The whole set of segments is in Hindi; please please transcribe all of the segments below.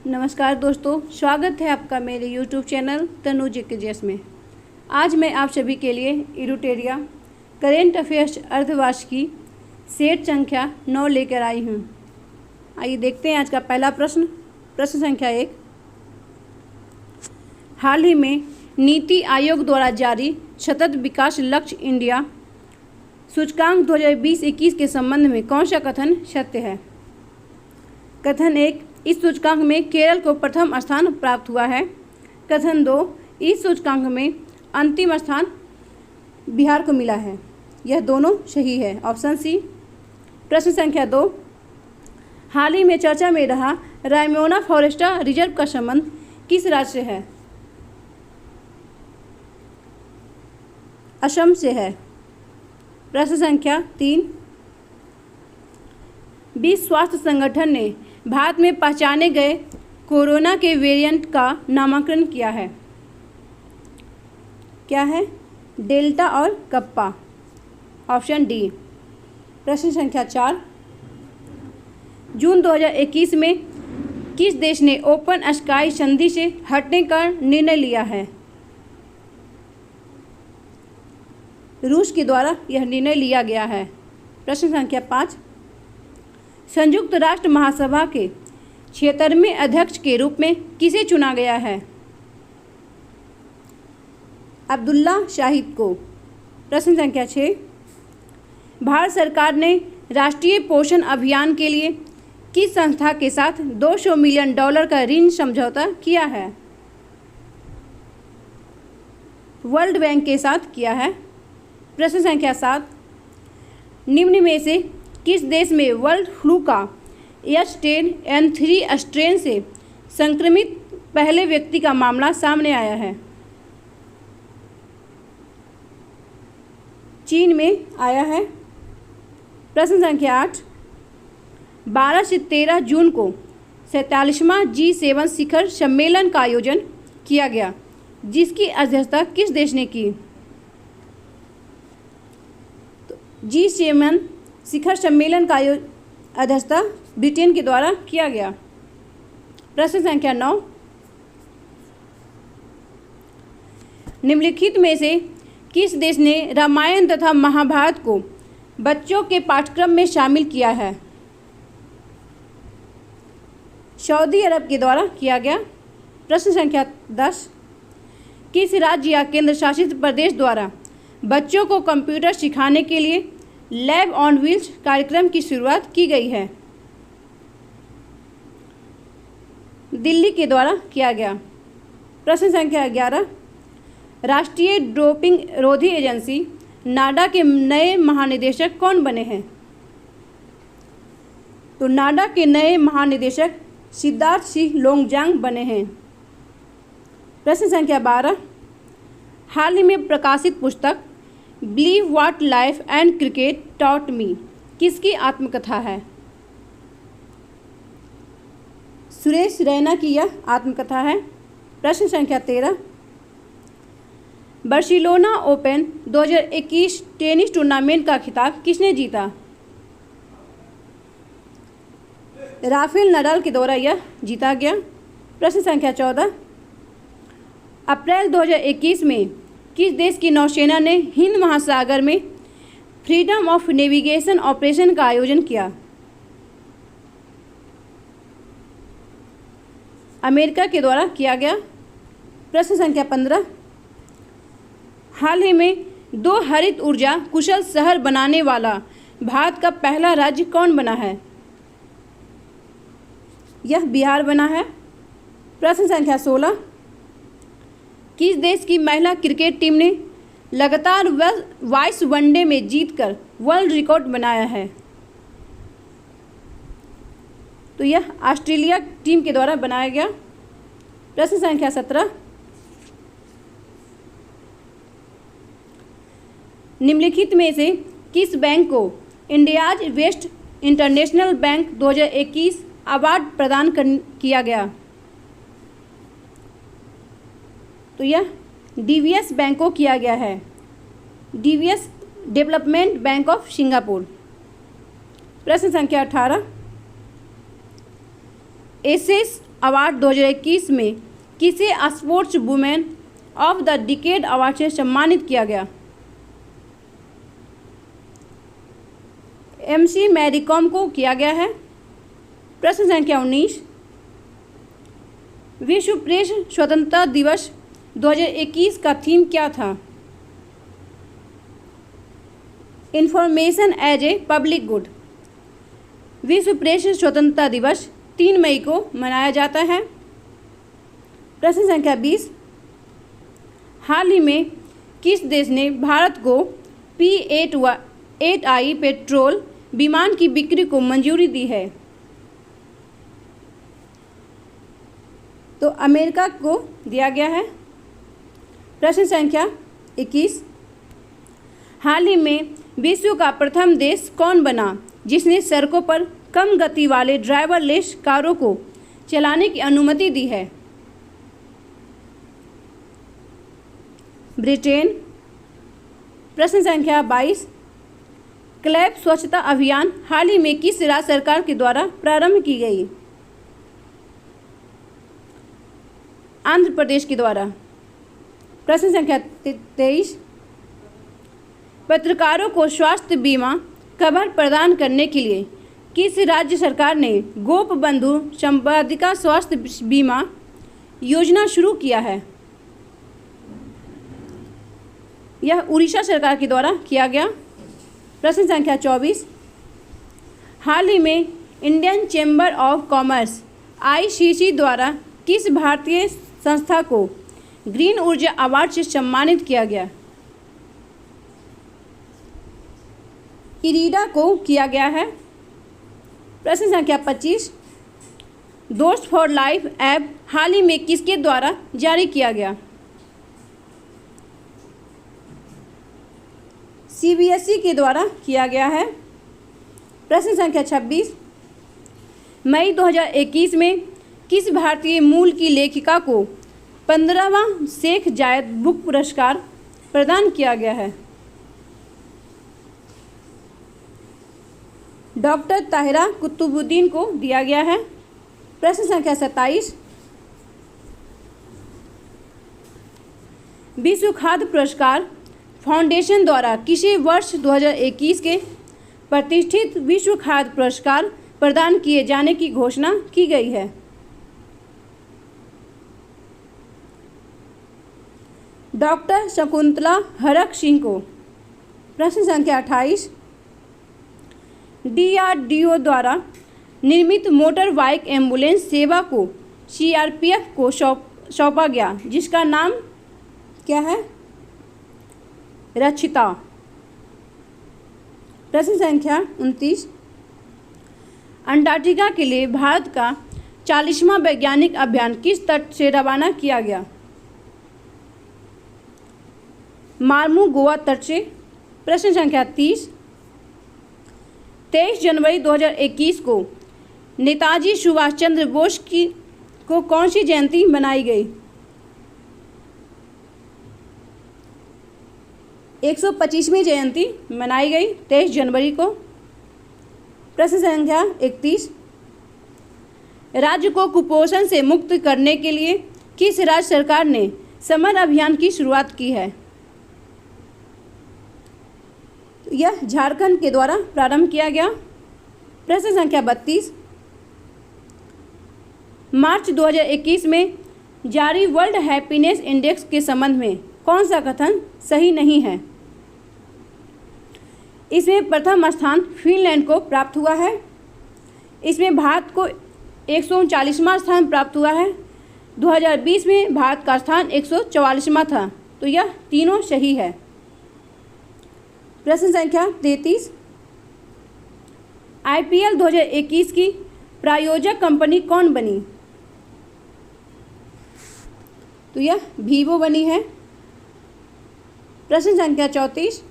नमस्कार दोस्तों, स्वागत है आपका मेरे YouTube चैनल तनु जीकेजीएस में। आज मैं आप सभी के लिए इरूटेरिया करेंट अफेयर्स अर्धवार्षिक की सेट संख्या 9 लेकर आई हूँ। आइए देखते हैं आज का पहला प्रश्न। प्रश्न संख्या 1। हाल ही में नीति आयोग द्वारा जारी सतत विकास लक्ष्य इंडिया सूचकांक 2020-21 के संबंध में कौन सा कथन सत्य है? कथन 1, इस सूचकांक में केरल को प्रथम स्थान प्राप्त हुआ है। कथन 2, इस सूचकांक में अंतिम स्थान बिहार को मिला है। यह दोनों सही है, ऑप्शन सी। प्रश्न संख्या 2, हाल ही में चर्चा में रहा रायमोना फॉरेस्ट रिजर्व का संबंध किस राज्य से है? असम से है। प्रश्न संख्या 3, विश्व स्वास्थ्य संगठन ने भारत में पहचाने गए कोरोना के वेरिएंट का नामकरण किया है। क्या है? डेल्टा और कप्पा, ऑप्शन डी। प्रश्न संख्या 4, जून 2021 में किस देश ने ओपन स्काई संधि से हटने का निर्णय लिया है? रूस के द्वारा यह निर्णय लिया गया है। प्रश्न संख्या 5, संयुक्त राष्ट्र महासभा के 76वें अध्यक्ष के रूप में किसे चुना गया है? अब्दुल्ला शाहिद को। प्रश्न संख्या 6, भारत सरकार ने राष्ट्रीय पोषण अभियान के लिए किस संस्था के साथ $200 मिलियन का ऋण समझौता किया है? वर्ल्ड बैंक के साथ किया है। प्रश्न संख्या 7, निम्न में से किस देश में बर्ड फ्लू का H10N3 स्ट्रेन से संक्रमित पहले व्यक्ति का मामला सामने आया है? चीन में आया है। प्रश्न संख्या 8, 12 से 13 जून को 47वां G7 शिखर सम्मेलन का आयोजन किया गया, जिसकी अध्यक्षता किस देश ने की? G7 शिखर सम्मेलन का अध्यक्षता ब्रिटेन के द्वारा किया गया। प्रश्न संख्या 9, निम्नलिखित में से किस देश ने रामायण तथा महाभारत को बच्चों के पाठ्यक्रम में शामिल किया है? सऊदी अरब के द्वारा किया गया। प्रश्न संख्या 10, किस राज्य या केंद्र शासित प्रदेश द्वारा बच्चों को कंप्यूटर सिखाने के लिए लैब ऑन व्हील्स कार्यक्रम की शुरुआत की गई है? दिल्ली के द्वारा किया गया। प्रश्न संख्या 11, राष्ट्रीय डोपिंग रोधी एजेंसी नाडा के नए महानिदेशक कौन बने हैं? तो नाडा के नए महानिदेशक सिद्धार्थ सिंह लोंगजांग बने हैं। प्रश्न संख्या 12, हाल ही में प्रकाशित पुस्तक believe what life and cricket taught me किसकी आत्मकथा है? सुरेश रैना की यह आत्मकथा है। प्रश्न संख्या 13, बार्सिलोना ओपन 2021 टेनिस टूर्नामेंट का खिताब किसने जीता? राफेल नडाल के द्वारा यह जीता गया। प्रश्न संख्या 14, अप्रैल 2021 में किस देश की नौसेना ने हिंद महासागर में फ्रीडम ऑफ नेविगेशन ऑपरेशन का आयोजन किया? अमेरिका के द्वारा किया गया। प्रश्न संख्या 15, हाल ही में 2 हरित ऊर्जा कुशल शहर बनाने वाला भारत का पहला राज्य कौन बना है? यह बिहार बना है। प्रश्न संख्या 16, किस देश की महिला क्रिकेट टीम ने लगातार 22 वनडे में जीतकर वर्ल्ड रिकॉर्ड बनाया है? तो यह ऑस्ट्रेलिया टीम के द्वारा बनाया गया। प्रश्न संख्या 17, निम्नलिखित में से किस बैंक को India's best international bank 2021 award प्रदान किया गया? तो यह डीवीएस बैंक को किया गया है, DVS development bank of Singapore. प्रश्न संख्या 18, एसेस अवार्ड 2021 में किसे sports women of the decade award से सम्मानित किया गया? MC मैरी कॉम को किया गया है। प्रश्न संख्या 19, विश्व प्रेस स्वतंत्रता दिवस 2021 का थीम क्या था? Information as a public good. विश्व प्रेस स्वतंत्रता दिवस 3 मई को मनाया जाता है। प्रश्न संख्या 20, हाल ही में किस देश ने भारत को P-8I पेट्रोल विमान की बिक्री को मंजूरी दी है? तो अमेरिका को दिया गया है। प्रश्न संख्या 21, हाल ही में विश्व का प्रथम देश कौन बना जिसने सड़कों पर कम गति वाले ड्राइवरलेस कारों को चलाने की अनुमति दी है? ब्रिटेन। प्रश्न संख्या 22, क्लैप स्वच्छता अभियान हाल ही में किस राज्य सरकार के द्वारा प्रारंभ की गई? आंध्र प्रदेश के द्वारा। प्रश्न संख्या 23, पत्रकारों को स्वास्थ्य बीमा कवर प्रदान करने के लिए किस राज्य सरकार ने गोपबंधु संपादिका स्वास्थ्य बीमा योजना शुरू किया है? यह उड़ीसा सरकार के द्वारा किया गया। प्रश्न संख्या 24, हाल ही में Indian chamber of commerce ICC द्वारा किस भारतीय संस्था को ग्रीन ऊर्जा अवार्ड से सम्मानित किया गया? इरीडा को किया गया है। प्रश्न संख्या 25, दोस्त फॉर लाइफ ऐप हाल ही में किसके द्वारा जारी किया गया? CBSE के द्वारा किया गया है। प्रश्न संख्या 26, मई 2021 में किस भारतीय मूल की लेखिका को 15वां शेख जायद बुक पुरस्कार प्रदान किया गया है? डॉक्टर ताहिरा कुतुबुद्दीन को दिया गया है। प्रश्न संख्या 27, विश्व खाद्य पुरस्कार फाउंडेशन द्वारा किसे वर्ष 2021 के प्रतिष्ठित विश्व खाद्य पुरस्कार प्रदान किए जाने की घोषणा की गई है? डॉक्टर शकुंतला हरक सिंह को। प्रश्न संख्या 28, DRDO द्वारा निर्मित मोटर बाइक एम्बुलेंस सेवा को CRPF को सौंपा गया जिसका नाम क्या है? रक्षिता। प्रश्न संख्या 29, अंटार्कटिका के लिए भारत का 40वां वैज्ञानिक अभियान किस तट से रवाना किया गया? मार्मू गोवा तट से। प्रश्न संख्या 30, 23 जनवरी 2021 को नेताजी सुभाष चंद्र बोस को कौन सी जयंती मनाई गई? 125वीं जयंती मनाई गई 23 जनवरी को। प्रश्न संख्या 31, राज्य को कुपोषण से मुक्त करने के लिए किस राज्य सरकार ने समर अभियान की शुरुआत की है? यह झारखंड के द्वारा प्रारंभ किया गया। प्रश्न संख्या 32, मार्च 2021 में जारी वर्ल्ड हैप्पीनेस इंडेक्स के संबंध में कौन सा कथन सही नहीं है? इसमें प्रथम स्थान फिनलैंड को प्राप्त हुआ है। इसमें भारत को 139वां स्थान प्राप्त हुआ है। 2020 में भारत का स्थान 144वां था। तो यह तीनों सही है। प्रश्न संख्या 33, IPL 2021 की प्रायोजक कंपनी कौन बनी? तो यह वीवो बनी है। प्रश्न संख्या 34,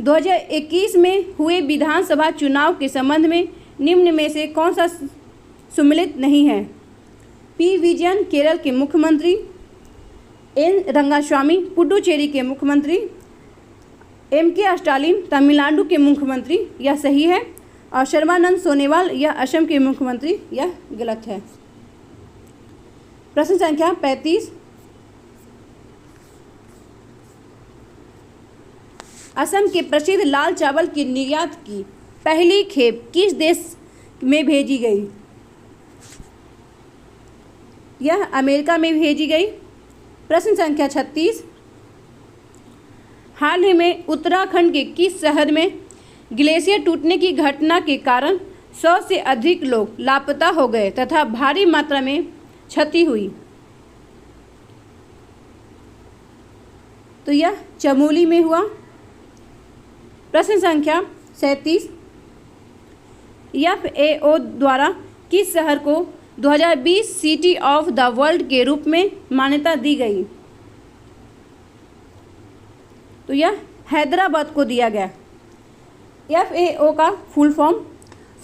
2021 में हुए विधानसभा चुनाव के संबंध में निम्न में से कौन सा सम्मिलित नहीं है? P. विजयन केरल के मुख्यमंत्री, N. रंगास्वामी पुडुचेरी के मुख्यमंत्री, M. K. स्टालिन तमिलनाडु के मुख्यमंत्री। यह सही है और सर्बानंद सोनोवाल यह असम के मुख्यमंत्री, यह गलत है। प्रश्न संख्या 35, असम के प्रसिद्ध लाल चावल की निर्यात की पहली खेप किस देश में भेजी गई? यह अमेरिका में भेजी गई। प्रश्न संख्या 36, हाल ही में उत्तराखंड के किस शहर में ग्लेशियर टूटने की घटना के कारण 100 से अधिक लोग लापता हो गए तथा भारी मात्रा में क्षति हुई? तो यह चमोली में हुआ। प्रश्न संख्या 37, FAO द्वारा किस शहर को 2020 सिटी ऑफ द वर्ल्ड के रूप में मान्यता दी गई? तो यह हैदराबाद को दिया गया। FAO का full form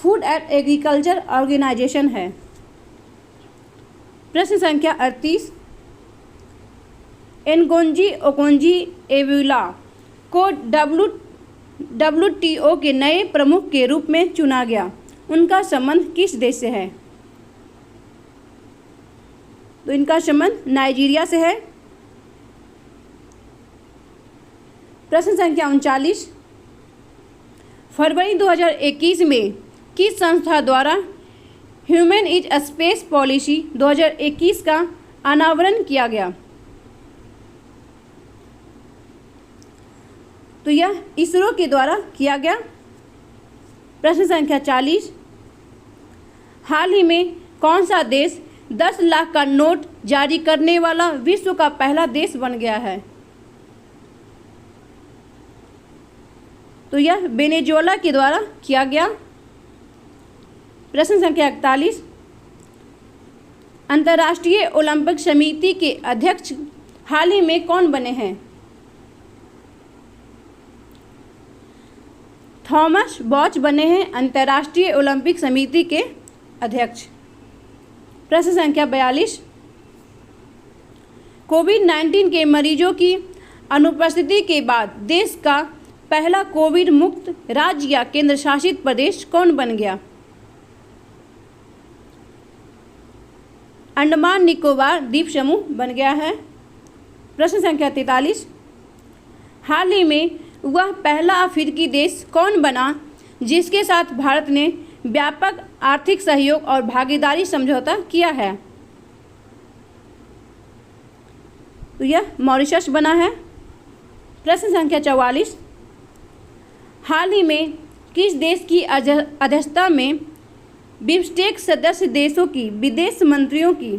food and agriculture organization है। प्रश्न संख्या 38, एनगोंजी ओकोंजी एविला को WTO के नए प्रमुख के रूप में चुना गया। उनका संबंध किस देश से है? तो इनका संबंध नाइजीरिया से है। प्रश्न संख्या 39, फरवरी 2021 में किस संस्था द्वारा ह्यूमन इज स्पेस पॉलिसी 2021 का अनावरण किया गया? तो यह इसरो के द्वारा किया गया। प्रश्न संख्या 40, हाल ही में कौन सा देश 10 लाख का नोट जारी करने वाला विश्व का पहला देश बन गया है? तो यह वेनेजुएला के द्वारा किया गया। प्रश्न संख्या 41, अंतर्राष्ट्रीय ओलंपिक समिति के अध्यक्ष हाल ही में कौन बने हैं? थॉमस बॉच बने हैं अंतर्राष्ट्रीय ओलंपिक समिति के अध्यक्ष। प्रश्न संख्या 42, कोविड-19 के मरीजों की अनुपस्थिति के बाद देश का पहला कोविड मुक्त राज्य या केंद्र शासित प्रदेश कौन बन गया? अंडमान निकोबार द्वीप समूह बन गया है। प्रश्न संख्या 43, हाल ही में वह पहला अफ्रीकी देश कौन बना जिसके साथ भारत ने व्यापक आर्थिक सहयोग और भागीदारी समझौता किया है? तो यह मॉरिशस बना है। प्रश्न संख्या 44, हाल ही में किस देश की अध्यक्षता में बिम्स्टेक सदस्य देशों की विदेश मंत्रियों की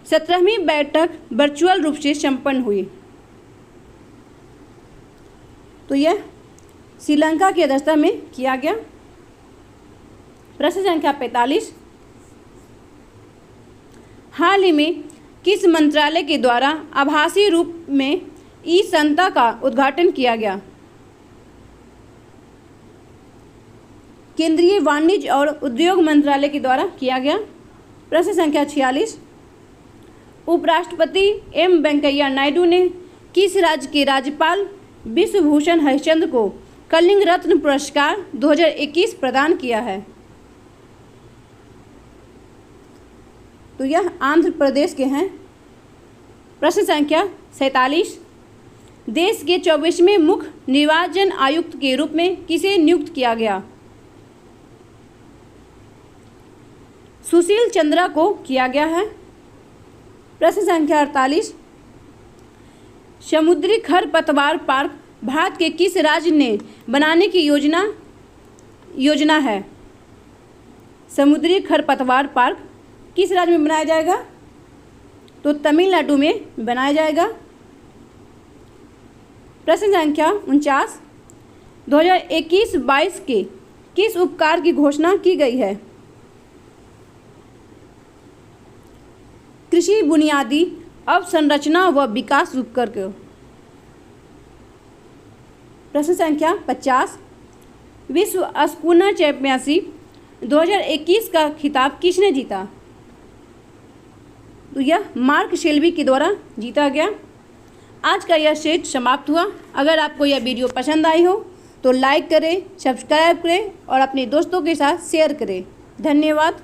17वीं बैठक वर्चुअल रूप से संपन्न हुई? तो यह श्रीलंका की अध्यक्षता में किया गया। प्रश्न संख्या 45, हाल ही में किस मंत्रालय के द्वारा आभासी रूप में ई संता का उद्घाटन किया गया? केंद्रीय वाणिज्य और उद्योग मंत्रालय के द्वारा किया गया। प्रश्न संख्या 46, उपराष्ट्रपति एम वेंकैया नायडू ने किस राज्य के राज्यपाल विश्वभूषण हरिश्चंद्र को कलिंग रत्न पुरस्कार 2021 प्रदान किया है? तो यह आंध्र प्रदेश के हैं। प्रश्न संख्या 47, देश के 24वें मुख्य निर्वाचन आयुक्त के रूप में किसे नियुक्त किया गया? सुशील चंद्रा को किया गया है। प्रश्न संख्या 48, समुद्री खरपतवार पार्क भारत के किस राज्य ने बनाने की योजना है? समुद्री खरपतवार पार्क किस राज्य में बनाया जाएगा? तो तमिलनाडु में बनाया जाएगा। प्रश्न संख्या 49, 2021-22 के किस उपकार की घोषणा की गई है? कृषि बुनियादी अवसंरचना व विकास उपकर को। प्रश्न संख्या 50, विश्व स्कूनर चैंपियनशिप 2021 का खिताब किसने जीता? तो यह मार्क शेल्बी के द्वारा जीता गया। आज का यह सेट समाप्त हुआ। अगर आपको यह वीडियो पसंद आई हो तो लाइक करें, सब्सक्राइब करें और अपने दोस्तों के साथ शेयर करें। धन्यवाद।